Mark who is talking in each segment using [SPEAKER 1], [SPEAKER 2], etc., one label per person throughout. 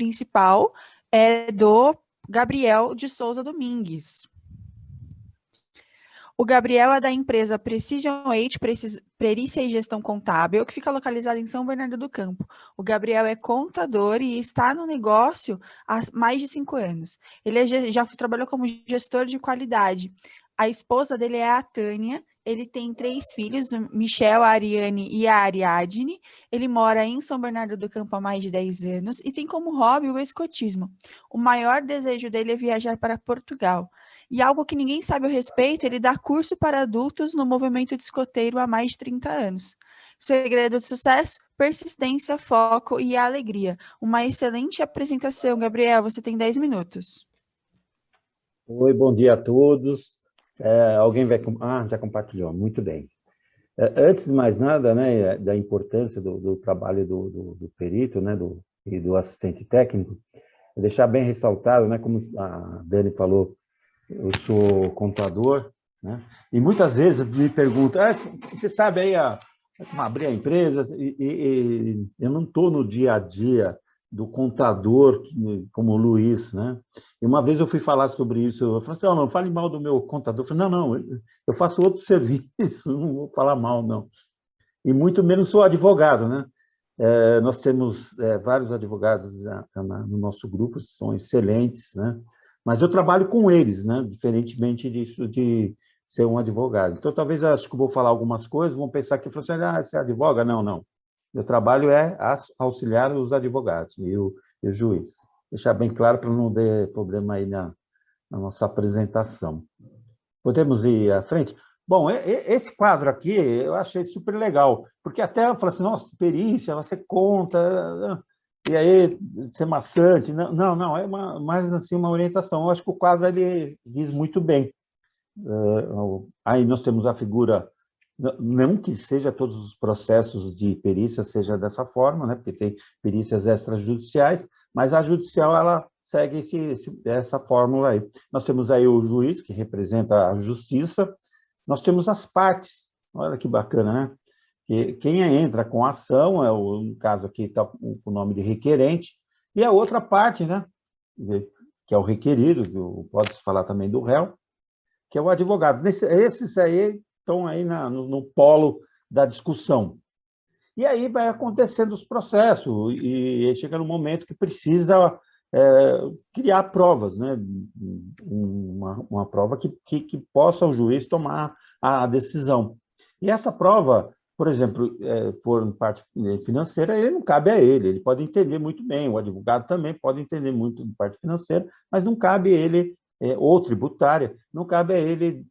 [SPEAKER 1] principal é do Gabriel de Souza Domingues. O Gabriel é da empresa Precision 8, Perícia e Gestão Contábil, que fica localizada em São Bernardo do Campo. O Gabriel é contador e está no negócio há mais de 5 anos. Ele já trabalhou como gestor de qualidade. A esposa dele é a Tânia. Ele tem 3 filhos, o Michel, a Ariane e a Ariadne. Ele mora em São Bernardo do Campo há mais de 10 anos e tem como hobby o escotismo. O maior desejo dele é viajar para Portugal. E algo que ninguém sabe a respeito, ele dá curso para adultos no movimento de escoteiro há mais de 30 anos. Segredo de sucesso? Persistência, foco e alegria. Uma excelente apresentação, Gabriel. Você tem 10 minutos.
[SPEAKER 2] Oi, bom dia a todos. Alguém vai... já compartilhou, muito bem. Antes de mais nada, né, da importância do trabalho do perito, né, e do assistente técnico, deixar bem ressaltado, né, como a Dani falou, eu sou contador, né, e muitas vezes me perguntam, você sabe aí como abrir a empresa, e eu não estou no dia a dia do contador como o Luiz, né? E uma vez eu fui falar sobre isso, eu falei assim, não fale mal do meu contador. Eu falei, não, eu faço outro serviço, não vou falar mal, não. E muito menos sou advogado, né? Nós temos vários advogados no nosso grupo, são excelentes, né? Mas eu trabalho com eles, né? Diferentemente disso de ser um advogado. Então, talvez, acho que eu vou falar algumas coisas, vão pensar que assim, você advoga? Não, não. Meu trabalho é auxiliar os advogados e o juiz. Deixar bem claro para não ter problema aí na nossa apresentação. Podemos ir à frente? Bom, esse quadro aqui eu achei super legal, porque até eu falei assim, nossa, perícia, você conta, e aí ser maçante. Não, é mais assim uma orientação. Eu acho que o quadro ele diz muito bem. Aí nós temos a figura, não que seja todos os processos de perícia seja dessa forma, né? Porque tem perícias extrajudiciais, mas a judicial ela segue essa fórmula aí. Nós temos aí o juiz, que representa a justiça, nós temos as partes, olha que bacana, né? Quem entra com a ação, no caso aqui está o nome de requerente, e a outra parte, né? Que é o requerido, pode-se falar também do réu, que é o advogado. Esses aí estão aí no polo da discussão. E aí vai acontecendo os processos, e chega no momento que precisa criar provas, né? Uma prova que possa o juiz tomar a decisão. E essa prova, por exemplo, por parte financeira, ele não cabe a ele pode entender muito bem, o advogado também pode entender muito de parte financeira, mas não cabe a ele, ou tributária, não cabe a ele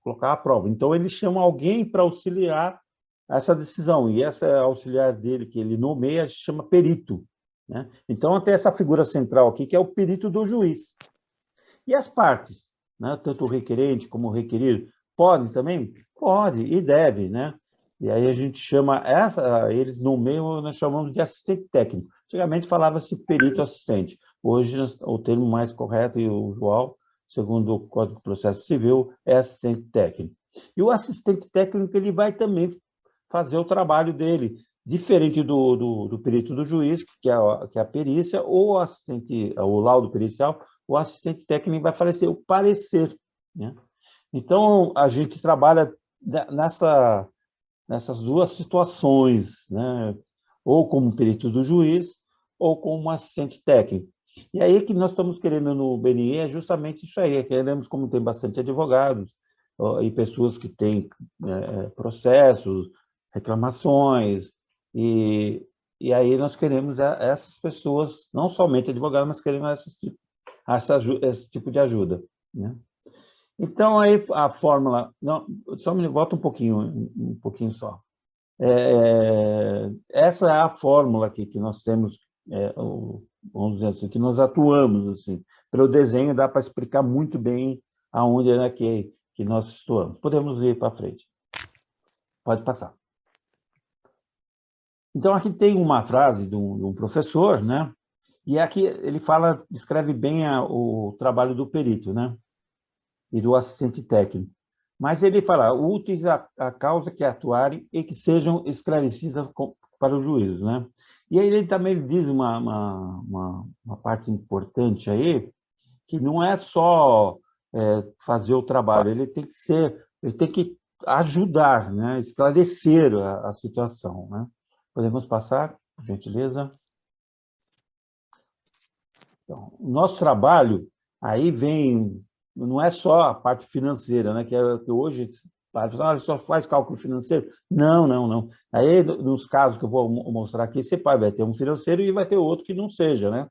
[SPEAKER 2] colocar a prova. Então, ele chama alguém para auxiliar essa decisão, e essa auxiliar dele, que ele nomeia, chama perito, né? Então, tem essa figura central aqui, que é o perito do juiz. E as partes, né? Tanto o requerente como o requerido, podem também? Pode e deve, né? E aí a gente chama, eles nomeiam, nós chamamos de assistente técnico. Antigamente falava-se perito assistente. Hoje, o termo mais correto e usual, segundo o Código de Processo Civil, é assistente técnico. E o assistente técnico ele vai também fazer o trabalho dele, diferente do perito do juiz, que é a perícia, ou o laudo pericial, o assistente técnico vai fazer o parecer, né? Então, a gente trabalha nessas duas situações, né? Ou como perito do juiz, ou como assistente técnico. E aí que nós estamos querendo no BNI é justamente isso aí, queremos, como tem bastante advogados, e pessoas que têm processos, reclamações, e aí nós queremos essas pessoas, não somente advogados, mas queremos esse tipo de ajuda, né? Então, aí a fórmula... Não, só me volta um pouquinho só. Essa é a fórmula aqui que nós temos, vamos dizer assim, que nós atuamos, assim. Pelo desenho dá para explicar muito bem aonde é que nós atuamos. Podemos ir para frente. Pode passar. Então, aqui tem uma frase de um professor, né? E aqui ele descreve bem o trabalho do perito, né? E do assistente técnico. Mas ele fala, úteis a causa que atuarem e que sejam esclarecidas para os juízos, né? E aí ele também diz uma parte importante aí, que não é só fazer o trabalho, ele tem que ajudar, né? Esclarecer a situação, né? Podemos passar, por gentileza? Então, o nosso trabalho, aí vem, não é só a parte financeira, né? Que hoje só faz cálculo financeiro. Não, não, não. Aí, nos casos que eu vou mostrar aqui, você vai ter um financeiro e vai ter outro que não seja, né?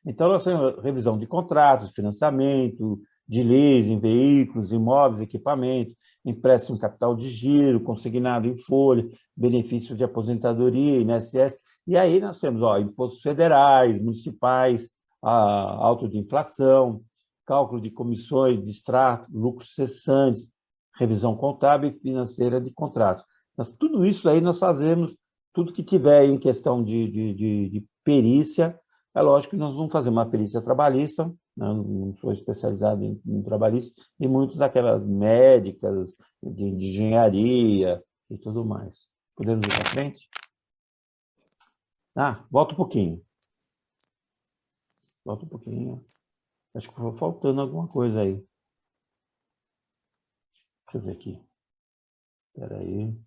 [SPEAKER 2] Então, nós temos revisão de contratos, financiamento, de leasing, veículos, imóveis, equipamento, empréstimo de capital de giro, consignado em folha, benefícios de aposentadoria, INSS. E aí nós temos impostos federais, municipais, alta de inflação, cálculo de comissões de extrato, lucros cessantes, revisão contábil e financeira de contratos. Mas tudo isso aí nós fazemos, tudo que tiver em questão de perícia. É lógico que nós vamos fazer uma perícia trabalhista, né? Não sou especializado em trabalhista, e muitas daquelas médicas, de engenharia e tudo mais. Podemos ir para frente? Volta um pouquinho. Volta um pouquinho. Acho que foi faltando alguma coisa aí. Deixa eu ver aqui. Espera aí.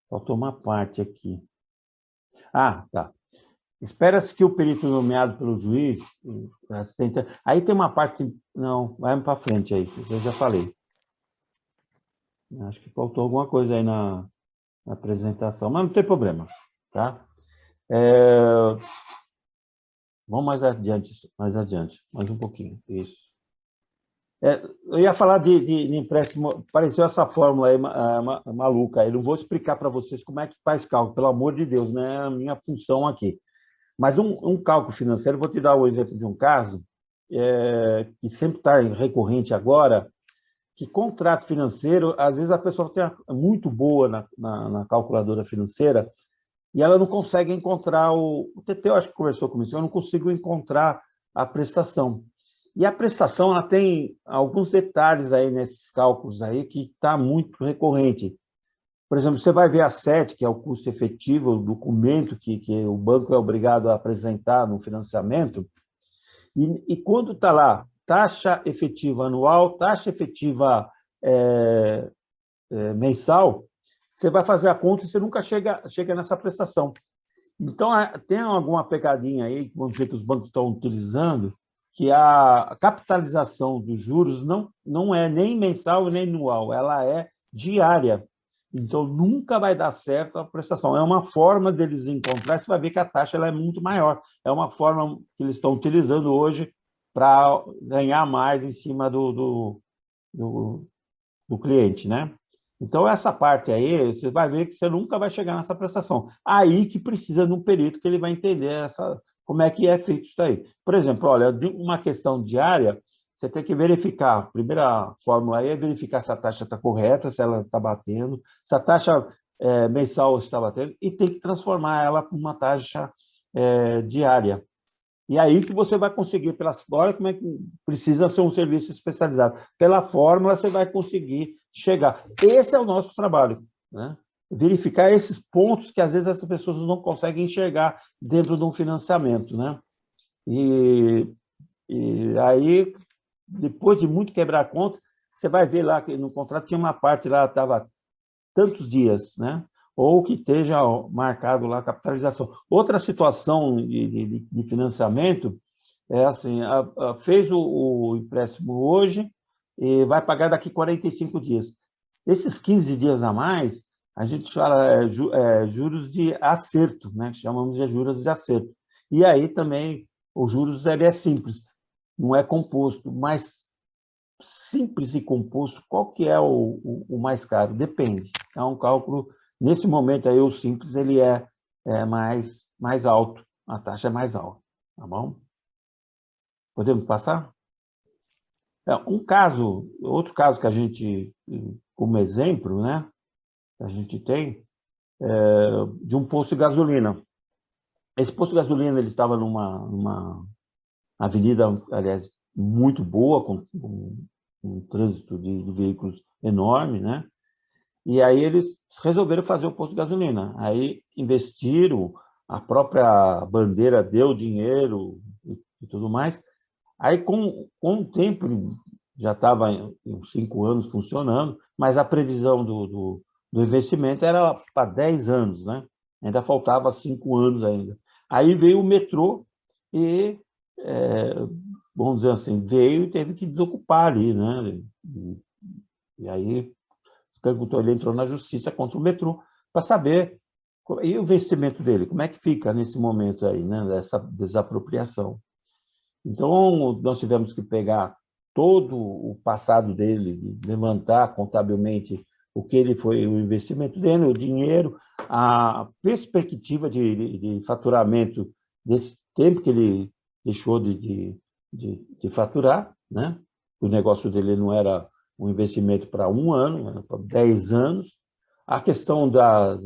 [SPEAKER 2] Faltou uma parte aqui. Tá. Espera-se que o perito nomeado pelo juiz, assistente... Aí tem uma parte... Não, vai para frente aí, eu já falei. Acho que faltou alguma coisa aí na apresentação, mas não tem problema, tá? Vamos mais adiante, mais um pouquinho, isso. Eu ia falar de empréstimo, apareceu essa fórmula aí maluca, eu não vou explicar para vocês como é que faz cálculo, pelo amor de Deus, não é a minha função aqui. Mas um cálculo financeiro, vou te dar o exemplo de um caso, que sempre está recorrente agora, que contrato financeiro, às vezes a pessoa tem muito boa na calculadora financeira e ela não consegue encontrar o TT, eu acho que conversou comigo, eu não consigo encontrar a prestação. E a prestação, ela tem alguns detalhes aí nesses cálculos aí que está muito recorrente. Por exemplo, você vai ver a SET, que é o custo efetivo, o documento que o banco é obrigado a apresentar no financiamento, e quando está lá, taxa efetiva anual, taxa efetiva mensal, você vai fazer a conta e você nunca chega nessa prestação. Então, tem alguma pegadinha aí, vamos dizer, que os bancos estão utilizando, que a capitalização dos juros não é nem mensal nem anual, ela é diária. Então, nunca vai dar certo a prestação. É uma forma deles encontrar, você vai ver que a taxa ela é muito maior. É uma forma que eles estão utilizando hoje para ganhar mais em cima do cliente, né? Então, essa parte aí, você vai ver que você nunca vai chegar nessa prestação. Aí que precisa de um perito que ele vai entender como é que é feito isso aí. Por exemplo, olha, uma questão diária, você tem que verificar, a primeira fórmula aí é verificar se a taxa está correta, se ela está batendo, se a taxa mensal está batendo, e tem que transformar ela para uma taxa diária. E aí que você vai conseguir, olha como é que precisa ser um serviço especializado. Pela fórmula, você vai conseguir chegar. Esse é o nosso trabalho, né? Verificar esses pontos que, às vezes, essas pessoas não conseguem enxergar dentro de um financiamento, né? E aí, depois de muito quebrar conta, você vai ver lá que no contrato tinha uma parte lá, estava tantos dias, né? Ou que esteja marcado lá a capitalização. Outra situação de financiamento é assim, fez o empréstimo hoje e vai pagar daqui 45 dias. Esses 15 dias a mais, a gente fala juros de acerto, né? Chamamos de juros de acerto. E aí também o juros ele é simples, não é composto, mas simples e composto, qual que é o mais caro? Depende. É um cálculo, nesse momento aí, o simples ele é mais alto, a taxa é mais alta, tá bom? Podemos passar? Outro caso que a gente, como exemplo, né, a gente tem, de um posto de gasolina. Esse posto de gasolina ele estava numa avenida, aliás, muito boa, com um trânsito de veículos enorme, né? e aí eles resolveram fazer o posto de gasolina. Aí investiram, a própria bandeira deu dinheiro e tudo mais. Aí, com o tempo, ele já estava uns 5 anos funcionando, mas a previsão do investimento era para 10 anos, né? Ainda faltava 5 anos ainda. Aí veio o metrô e, é, vamos dizer assim, veio e teve que desocupar ali, né? E aí perguntou, ele entrou na justiça contra o metrô para saber e o investimento dele, como é que fica nesse momento aí, né? Dessa desapropriação. Então, nós tivemos que pegar todo o passado dele, levantar contabilmente o que ele foi, o investimento dele, o dinheiro, a perspectiva de faturamento desse tempo que ele deixou de faturar, né? O negócio dele não era um investimento para 1 ano, era para 10 anos. A questão da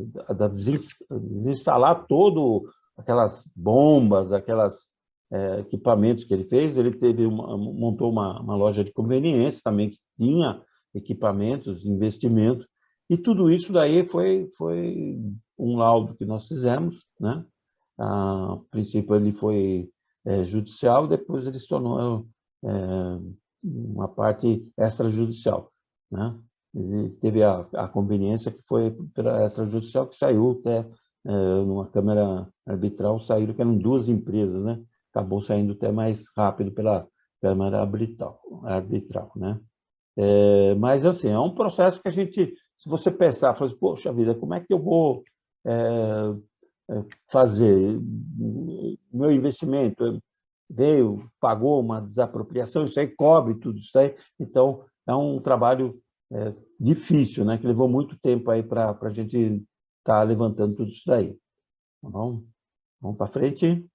[SPEAKER 2] desinstalar todo aquelas bombas, aquelas equipamentos que ele fez, montou uma loja de conveniência também que tinha equipamentos, investimento, e tudo isso daí foi um laudo que nós fizemos, né? A princípio ele foi judicial, depois ele se tornou uma parte extrajudicial, né? Ele teve a conveniência que foi pela extrajudicial, que saiu até numa câmara arbitral, saíram, que eram 2 empresas, né? Acabou saindo até mais rápido pela câmara arbitral, né? Mas, assim, é um processo que a gente, se você pensar, fala assim, poxa vida, como é que eu vou fazer? Meu investimento veio, pagou uma desapropriação, isso aí cobre tudo isso aí. Então, é um trabalho difícil, né? Que levou muito tempo aí para a gente estar levantando tudo isso daí. Tá bom? Vamos para frente.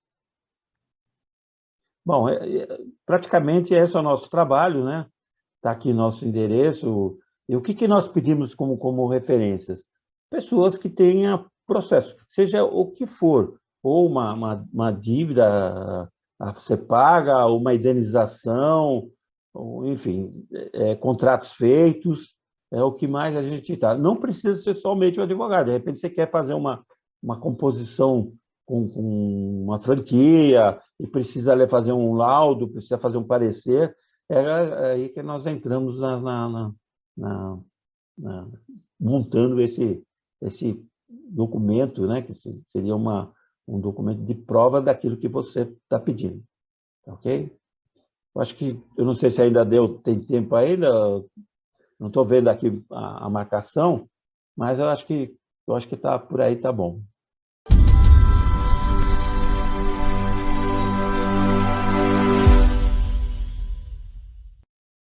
[SPEAKER 2] Bom, praticamente esse é o nosso trabalho, né? Está aqui nosso endereço. E o que nós pedimos como referências? Pessoas que tenham processo, seja o que for, ou uma dívida a ser paga, uma indenização, ou, enfim, contratos feitos, é o que mais a gente está. Não precisa ser somente o advogado, de repente você quer fazer uma composição com uma franquia e precisa fazer um laudo, precisa fazer um parecer, é aí que nós entramos montando esse documento, né, que seria um documento de prova daquilo que você está pedindo. Ok? Eu acho que, eu não sei se ainda tem tempo ainda, não estou vendo aqui a marcação, mas eu acho que está por aí, está bom.